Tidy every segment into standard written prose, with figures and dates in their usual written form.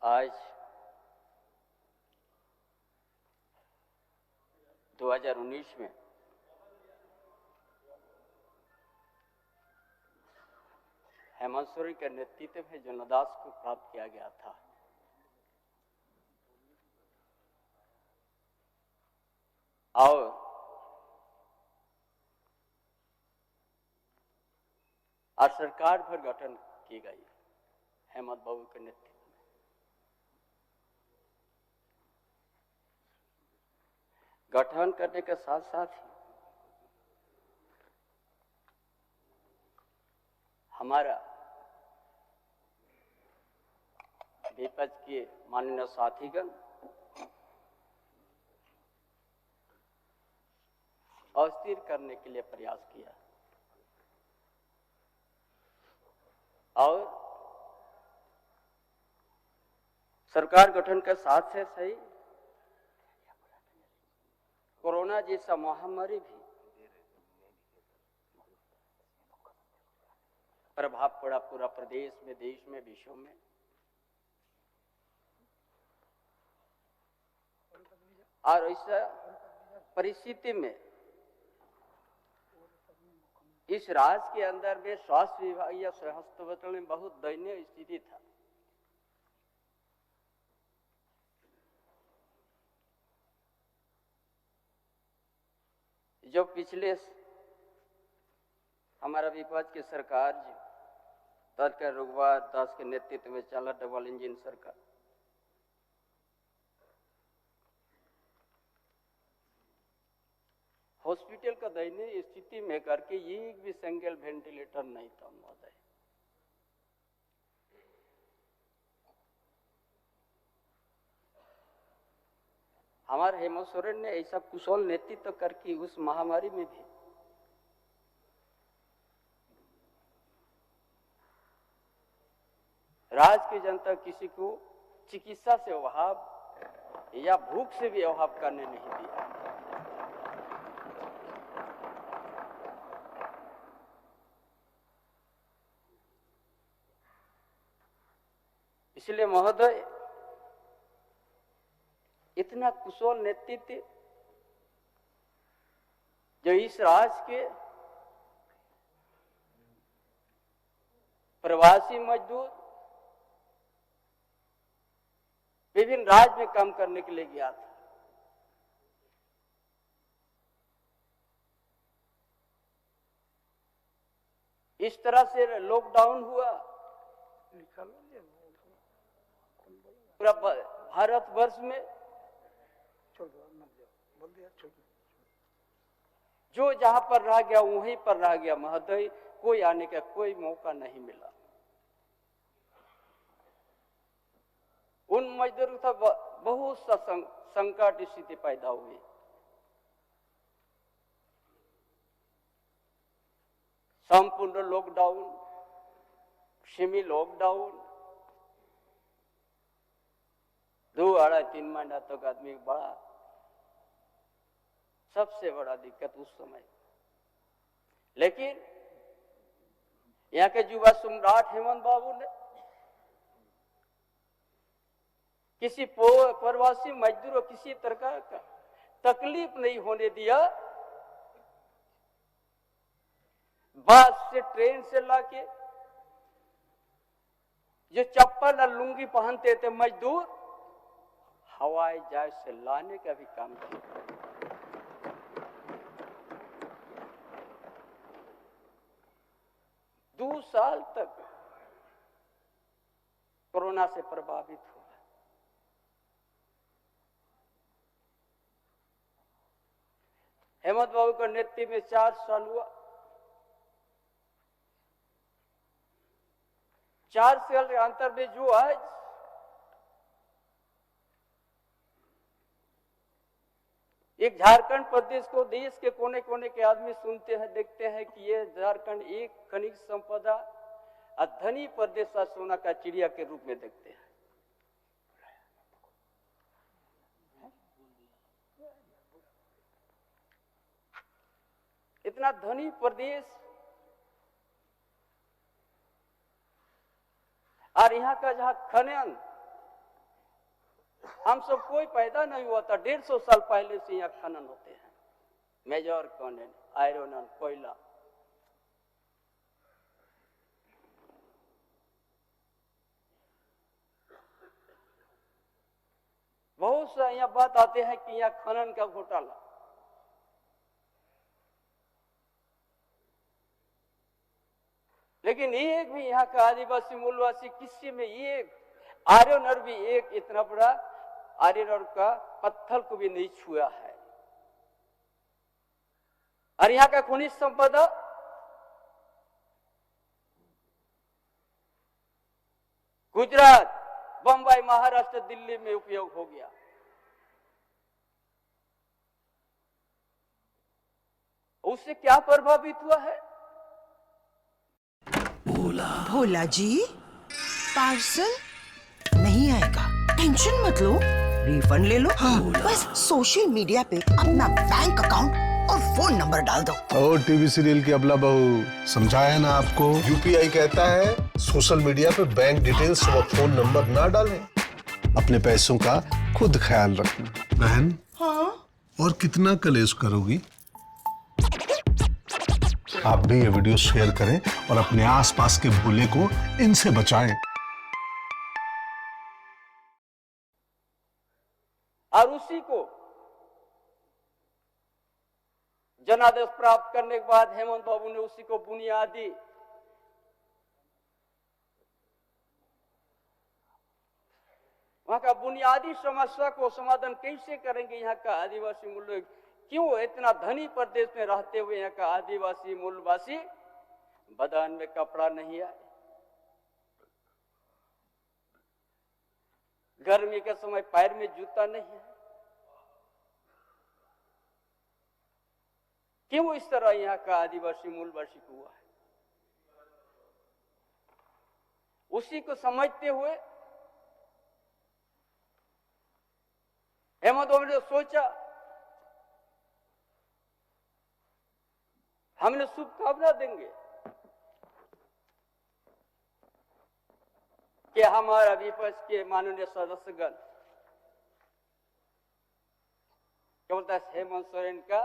आज 2019 में हेमंत सोरेन के नेतृत्व में जो लद्दाख को प्राप्त किया गया था, और आज सरकार भर गठन की गई हेमंत बाबू के नेतृत्व में। गठन करने के साथ साथ ही हमारा विपक्ष के माननीय साथीगण अस्थिर करने के लिए प्रयास किया और सरकार गठन के साथ से सही कोरोना जैसा महामारी भी प्रभाव पड़ा पूरा प्रदेश में, देश में, विश्व में। और ऐसा परिस्थिति में इस राज्य के अंदर में स्वास्थ्य विभाग या स्वास्थ्य मंत्रालय में बहुत दयनीय स्थिति था। जो पिछले हमारा विपक्ष की सरकार जी तत्काल रघुवर दास के नेतृत्व में चला डबल इंजन सरकार, हॉस्पिटल का दयनीय स्थिति में करके एक भी सिंगल वेंटिलेटर नहीं था महोदय। हमारे हेमंत सोरेन ने ऐसा कुशल नेतृत्व करके उस महामारी में भी राज्य की जनता किसी को चिकित्सा से अभाव या भूख से भी अभाव करने नहीं दिया। इसलिए महोदय इतना कुशल नेतृत्व जो इस राज्य के प्रवासी मजदूर विभिन्न राज्य में काम करने के लिए गया था, इस तरह से लॉकडाउन हुआ पूरा भारतवर्ष में। जो जहां पर रह गया वहीं पर रह गया महोदय, कोई आने का कोई मौका नहीं मिला। उन मजदूरों का बहुत सा संकट स्थिति पैदा हुई। संपूर्ण लॉकडाउन, सेमी लॉकडाउन, 2-3 महीना तक आदमी बड़ा सबसे बड़ा दिक्कत उस समय। लेकिन यहाँ के युवा सम्राट हेमंत बाबू ने किसी प्रवासी मजदूर को किसी तरह का तकलीफ नहीं होने दिया। बस से, ट्रेन से लाके जो चप्पल और लुंगी पहनते थे मजदूर, हवाई जहाज से लाने का भी काम किया। 2 साल तक कोरोना से प्रभावित हुआ। हेमंत बाबू का नेतृत्व में 4 साल हुआ। 4 साल के अंतर में जो आज एक झारखंड प्रदेश को देश के कोने कोने के आदमी सुनते हैं, देखते हैं कि ये झारखंड एक खनिज संपदा और धनी प्रदेश का सोना का चिड़िया के रूप में देखते हैं। इतना धनी प्रदेश और यहाँ का जहाँ खनन हम सब कोई पैदा नहीं हुआ था, 150 साल पहले से यहाँ खनन होते हैं। मेजर कॉनेन, आयरन, कोयला। बहुत सा यहाँ बात आते हैं कि यहाँ खनन का घोटाला। लेकिन एक भी यहाँ का आदिवासी मूलवासी किसी में ये आर्यन भी एक इतना बड़ा आर्यन का पत्थर को भी नहीं छुआ है। और यहाँ का खनिज संपदा गुजरात, बंबई, महाराष्ट्र, दिल्ली में उपयोग हो गया। उससे क्या प्रभावित हुआ है? भोला जी, पार्सल नहीं आएगा, टेंशन मत लो, रिफंड ले लो। हाँ। बस सोशल मीडिया पे अपना बैंक अकाउंट और फोन नंबर डाल दो। और टीवी सीरियल की अबला बहू, समझाया ना आपको? यूपीआई कहता है सोशल मीडिया पे बैंक डिटेल्स और फोन नंबर ना डालें। अपने पैसों का खुद ख्याल रखना। बहन। हाँ? और कितना कलेश करोगी? आप भी ये वीडियो शेयर करें और अपने आसपास के भोले को इनसे बचाएं। और उसी को जनादेश प्राप्त करने के बाद हेमंत बाबू ने उसी को बुनियादी वहां का बुनियादी समस्या को समाधान कैसे करेंगे। यहाँ का आदिवासी मूल लोग क्यों इतना धनी प्रदेश में रहते हुए यहाँ का आदिवासी मूलवासी बदन में कपड़ा नहीं आए, गर्मी के समय पैर में जूता नहीं है, क्यों इस तरह यहाँ का आदिवासी मूलवासी को हुआ है? उसी को समझते हुए हेमंत बाबू ने सोचा, हमने शुभकामना देंगे कि हमारा विपक्ष के माननीय सदस्यगण क्या बोलता है, हेमंत सोरेन का,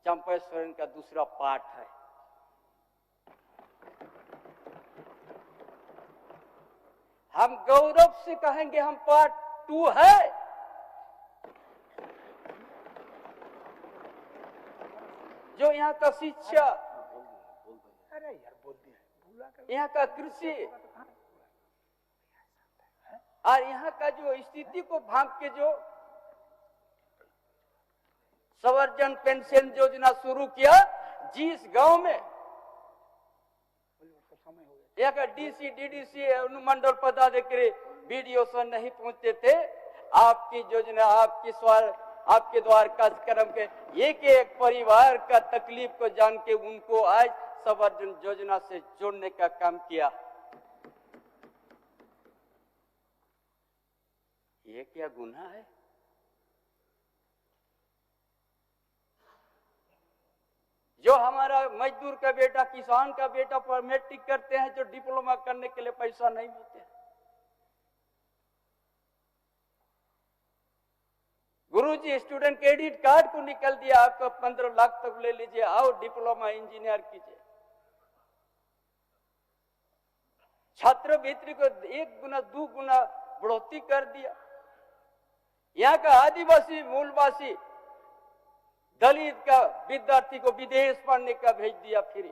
चंपा सोरेन का दूसरा पार्ट है। हम गौरव से कहेंगे हम पार्ट 2 है। जो यहाँ का शिक्षा, यहाँ का कृषि और यहाँ का जो स्थिति को भांप के जो संवर्धन पेंशन योजना शुरू किया, जिस गांव में यहाँ का डीसी, डीडीसी, अनुमंडल पदाधिकारी बीडीओ से नहीं पहुंचते थे, आपकी योजना, आपके द्वार कार्यक्रम के एक एक परिवार का तकलीफ को जान के उनको आज संवर्धन योजना से जोड़ने का काम किया। ये क्या गुनाह है? जो हमारा मजदूर का बेटा, किसान का बेटा पर मैट्रिक करते हैं, जो डिप्लोमा करने के लिए पैसा नहीं मिलते हैं। गुरुजी स्टूडेंट क्रेडिट कार्ड को निकल दिया, आपका 15 लाख तक ले लीजिए, आओ डिप्लोमा इंजीनियर कीजिए। छात्रवृत्ति को 1 गुना 2 गुना बढ़ोतरी कर दिया। यहाँ का आदिवासी मूलवासी दलित का विद्यार्थी को विदेश पढ़ने का भेज दिया फ्री।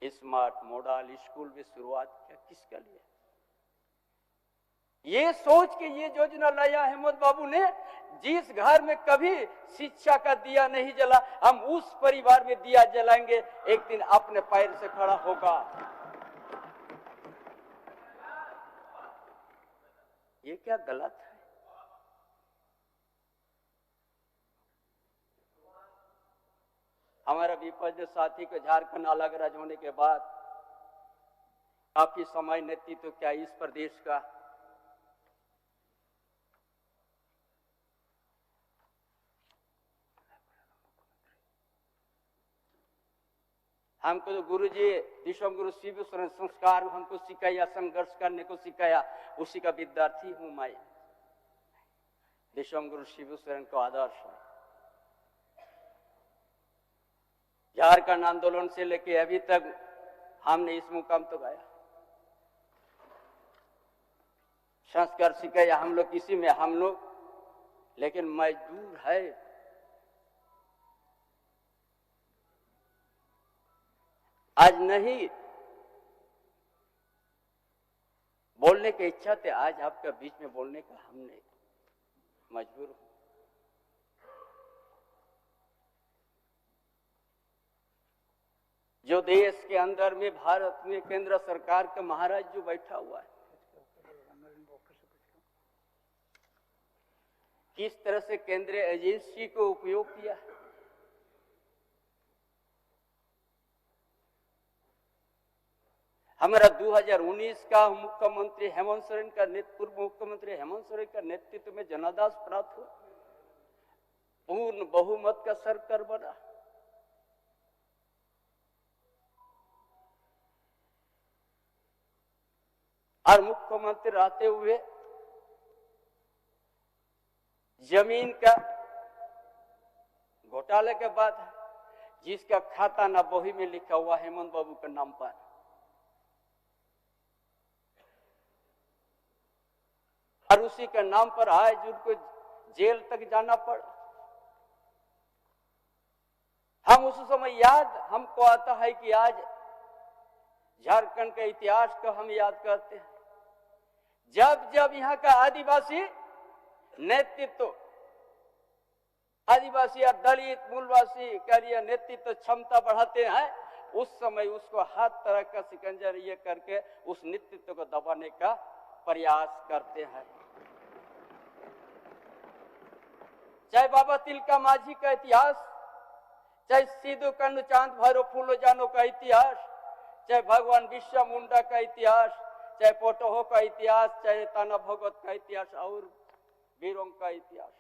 स्मार्ट मॉडल स्कूल में शुरुआत किया, किसके लिए? ये सोच के ये योजना लाया हेमंत बाबू ने, जिस घर में कभी शिक्षा का दिया नहीं जला, हम उस परिवार में दिया जलाएंगे, एक दिन अपने पैर से खड़ा होगा। ये क्या गलत है? हमारा विपक्ष साथी को झारखंड अलग राज्य होने के बाद काफी समय नेतृत्व तो क्या इस प्रदेश का, हमको तो गुरु जी विश्वम गुरु शिव शरण संस्कार हमको सिखाया, संघर्ष करने को सिखाया, उसी का विद्यार्थी हूं मैं। विश्वम गुरु शिव शरण को आदर्श है। झारखंड आंदोलन से लेके अभी तक हमने इस मुकाम तो गया, संस्कार सिखाया हम लोग किसी में, हम लोग लेकिन मजदूर है। आज नहीं बोलने की इच्छा थी, आज आपका बीच में बोलने का हमने मजबूर हूं। जो देश के अंदर में भारत में केंद्र सरकार का महाराज जो बैठा हुआ है, किस तरह से केंद्रीय एजेंसी को उपयोग किया है। हमारा 2019 का मुख्यमंत्री हेमंत सोरेन का पूर्व मुख्यमंत्री हेमंत सोरेन का नेतृत्व में जनादेश प्राप्त हुआ, पूर्ण बहुमत का सरकार बना। और मुख्यमंत्री रहते हुए जमीन का घोटाले के बाद जिसका खाता ना बही में लिखा हुआ हेमंत बाबू के नाम पर, और उसी के नाम पर आज उनको जेल तक जाना पड़ा। हम उस समय याद हमको आता है कि आज झारखंड के इतिहास को हम याद करते हैं, जब जब यहाँ का आदिवासी नेतृत्व, आदिवासी और दलित मूलवासी का लिए नेतृत्व क्षमता बढ़ाते हैं, उस समय उसको हर तरह का शिकंजा ये करके उस नेतृत्व को दबाने का प्रयास करते हैं। चाहे बाबा तिलका माझी का इतिहास, चाहे सिद्धू कान्हू चांद भैरव फूलो जानो का इतिहास, चाहे भगवान बिरसा मुंडा का इतिहास, चाहे पोटोहो का इतिहास, चाहे ताना भगत का इतिहास और वीरों का इतिहास,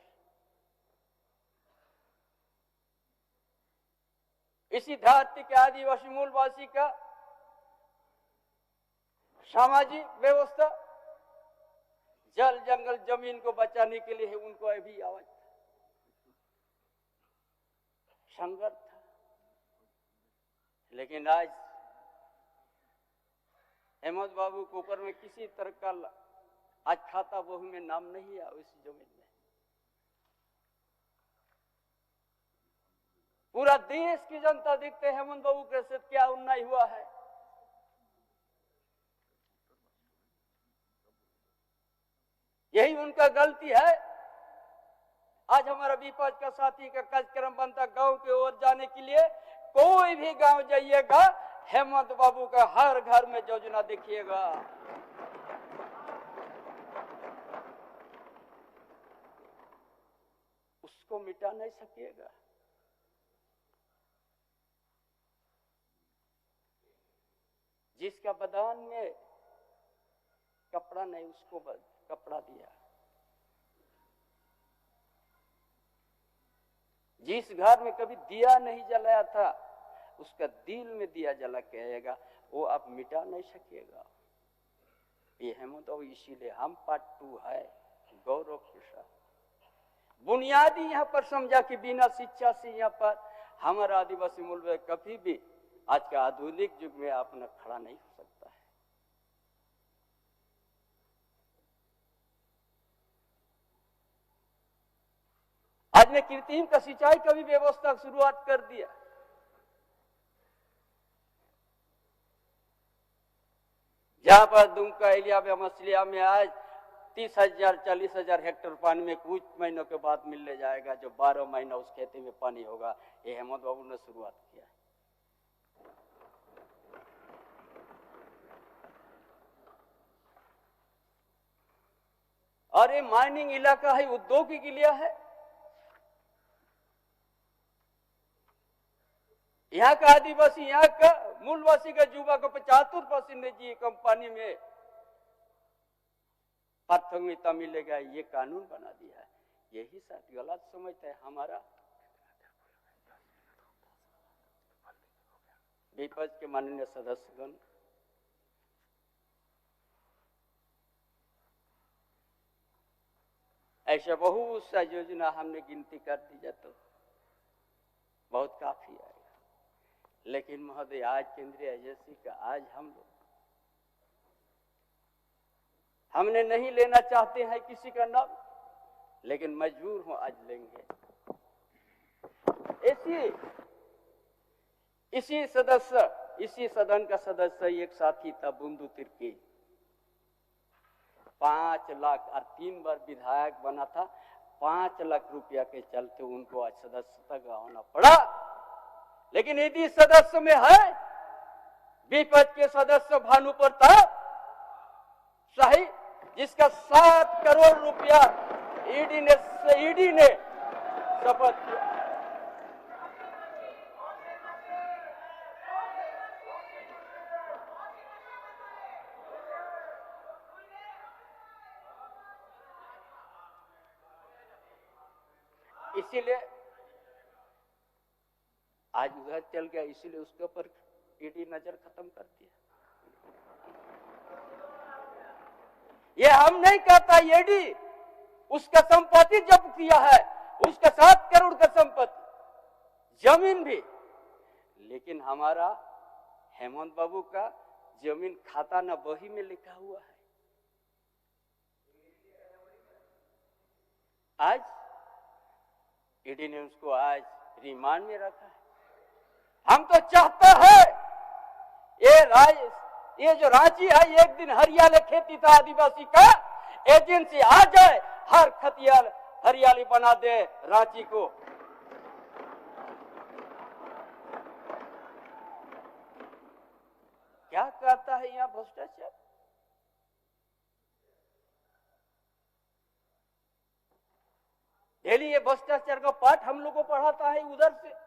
इसी धरती के आदिवासी मूलवासी का सामाजिक व्यवस्था, जल जंगल जमीन को बचाने के लिए उनको अभी आवाज संघर्ष था। लेकिन आज हेमंत बाबू के ऊपर में किसी तरह का आज खाता बहू में नाम नहीं है उस जमीन में। पूरा देश की जनता देखते हैं हेमंत बाबू के साथ क्या अन्याय हुआ है। यही उनका गलती है। आज हमारा विपक्ष का साथी का कार्यक्रम बनता गांव की ओर जाने के लिए, कोई भी गांव जाइएगा हेमंत बाबू का हर घर में योजना देखिएगा। उसको मिटा नहीं सकिएगा। जिसका बदान में कपड़ा नहीं उसको कपड़ा दिया, जिस घर में कभी दिया नहीं जलाया था उसका दिल में दिया जला के आएगा, वो आप मिटा नहीं सकिएगा। ये हेमंत बाबू, इसीलिए हम पार्ट 2 है गौरव के साथ। बुनियादी यहाँ पर समझा कि बिना शिक्षा से यहाँ पर हमारा आदिवासी मूल कभी भी आज के आधुनिक युग में अपना खड़ा नहीं हो सकता है। आज ने कृत्रिम का सिंचाई का भी व्यवस्था शुरुआत कर दिया। जहां पर दुमका एरिया में मछलिया में आज 30,000 40,000 हेक्टेयर पानी में कुछ महीनों के बाद मिलने जाएगा, जो 12 महीना उस खेती में पानी होगा। ये हेमंत बाबू ने शुरुआत किया है। और ये माइनिंग इलाका है, उद्योग के लिए है। यहाँ का आदिवासी, यहाँ का मूलवासी का युवा को 75% जी कंपनी में प्राथमिकता मिलेगा, ये कानून बना दिया है। यही साथ गलत समझता है हमारा विपक्ष के माननीय सदस्यगण, ऐसा बहुत सा योजना हमने गिनती कर दी जाए तो बहुत काफी आएगा, लेकिन महोदय आज केंद्रीय एजेंसी का आज हमने नहीं लेना चाहते हैं किसी का नाम, लेकिन मजबूर हूं आज लेंगे। इसी सदन का सदस्य एक साथी था बुंदू तिर्की, 5 लाख और 3 बार विधायक बना था। 5 लाख रुपया के चलते उनको आज सदस्यता गंवाना पड़ा। लेकिन यदि सदस्य में है विपक्ष के सदस्य भानु प्रताप शाही, जिसका 7 करोड़ रुपया ईडी ने शपथ किया। इसीलिए आज उधर चल गया, इसीलिए उसके ऊपर ईडी नजर खत्म कर दिया। ये हम नहीं कहता, ईडी उसका संपत्ति जब्त किया है, उसका 7 करोड़ का संपत्ति, जमीन भी। लेकिन हमारा हेमंत बाबू का जमीन खाता ना बही में लिखा हुआ है। आज ईडी ने उसको आज रिमांड में रखा है। हम तो चाहते हैं ये जो रांची है, एक दिन हरियाली खेती था आदिवासी का एजेंसी आ जाए, हर खतियाल हरियाली बना दे रांची को। क्या कहता है यहाँ भ्रष्टाचार? डेली ये भ्रष्टाचार का पाठ हम लोग को पढ़ाता है उधर से।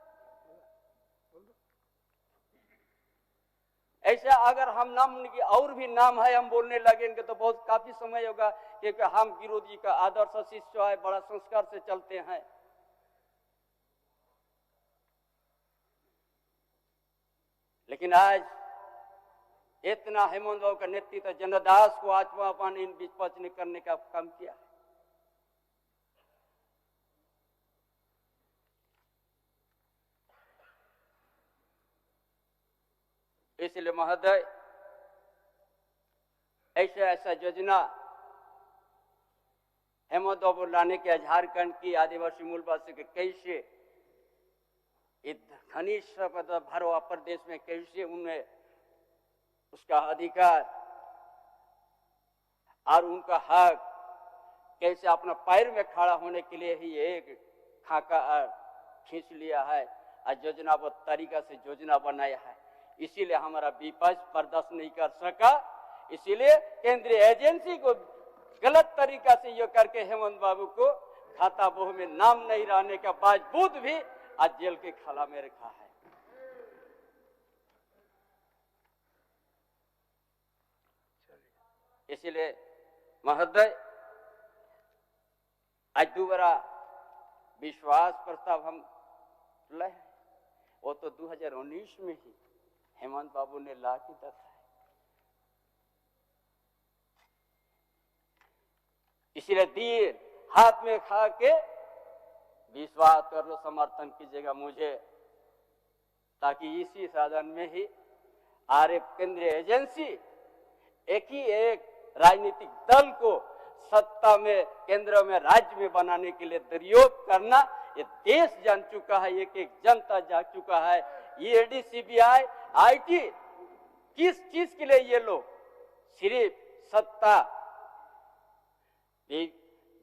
ऐसा अगर हम नाम की और भी नाम है हम बोलने लगेंगे तो बहुत काफी समय होगा, क्योंकि हम गिरोध जी का आदर्श शिष्य है, बड़ा संस्कार से चलते हैं। लेकिन आज इतना हेमंत बाबू का नेतृत्व जनदास को आत्मापान इन विपक्ष ने करने का काम किया है। इसलिए महोदय ऐसा योजना हेमंत बाबू लाने के झारखंड की आदिवासी मूलवासी के कैसे खनिज भरवा प्रदेश में कैसे उन्हें उसका अधिकार और उनका हक कैसे अपना पैर में खड़ा होने के लिए ही एक खाका खींच लिया है और योजनाबद्ध तरीका से योजना बनाया है। इसीलिए हमारा विपक्ष बर्दाश्त नहीं कर सका, इसीलिए केंद्रीय एजेंसी को गलत तरीका से ये करके हेमंत बाबू को खाता बोह में नाम नहीं रहने का बावजूद भी आज जेल के खाला में रखा है। इसीलिए महोदय आज दोबारा विश्वास प्रस्ताव हम लाए, वो तो 2019 में ही हेमंत बाबू ने ला के रखा है। इसलिए दिए हाथ में खा के विश्वास कर लो, समर्थन कीजिएगा मुझे, ताकि इसी साधन में ही आरएफ केंद्रीय एजेंसी एक ही एक राजनीतिक दल को सत्ता में केंद्र में राज्य में बनाने के लिए दुरुपयोग करना ये देश जान चुका है, एक एक जनता जान चुका है। ईडी सीबीआई आईटी किस चीज के लिए ये लोग सिर्फ सत्ता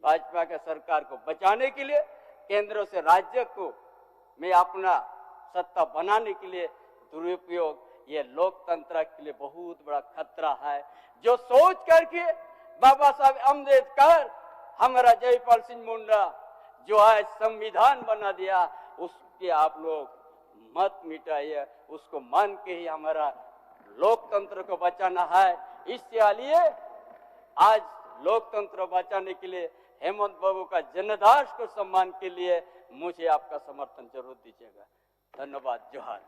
भाजपा के सरकार को बचाने के लिए, केंद्र से राज्य को में अपना सत्ता बनाने के लिए दुरुपयोग, ये लोकतंत्र के लिए बहुत बड़ा खतरा है। जो सोच करके बाबा साहब अम्बेडकर हमारा जयपाल सिंह मुंडा जो आज संविधान बना दिया, उसके आप लोग मत मिटाइए, उसको मान के ही हमारा लोकतंत्र को बचाना है। इसलिए आज लोकतंत्र बचाने के लिए हेमंत बाबू का जनदास को सम्मान के लिए मुझे आपका समर्थन जरूर दीजिएगा। धन्यवाद। जोहार।